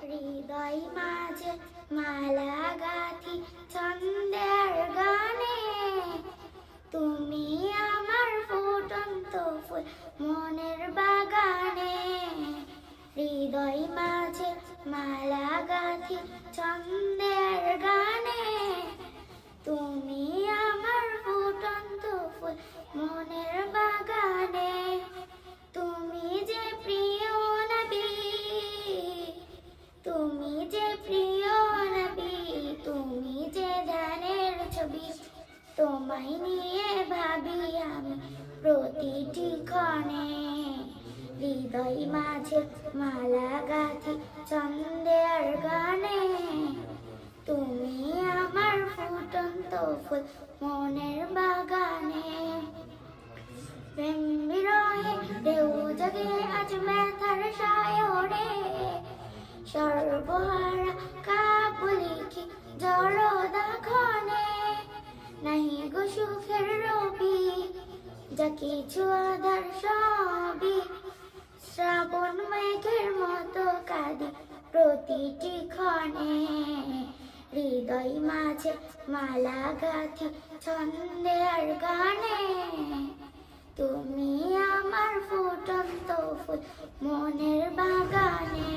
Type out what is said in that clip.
হৃদয় মাঝে মালা গাঁথি ছন্দের গানে, তুমি আমার ফুটন্ত ফুল মনের বাগানে। হৃদয় মাঝে মালা গাঁথি ছন্দের গানে, তুমি আমার ফুটন্ত ফুল মনের বাগানে। তুমি যে প্রিয় নবী, তুমি যে প্রিয় নবী, তুমি যে ধ্যানের ছবি, তোমায় নিয়ে ভাবি আমি প্রতিটি ক্ষণে। হৃদয় মাঝে মালা গাঁথি ছন্দের গানে, তুমি আমার ফুটন্ত ফুল মনের বাগানে। প্রেম বিরহে ঢেউ জাগে আজ ব্যথার সায়রে, সর্বহারা কাবুলিকি জড়দা ক্ষণে। নাহি গো সুখের রবি, যা কিছু আধার সবই, শ্রাবণ মেঘের মতো কাঁদি প্রতিটি ক্ষণে। হৃদয় মাঝে মালা গাঁথি ছন্দের গানে, তুমি আমার ফুটন্ত ফুল মনের বাগানে।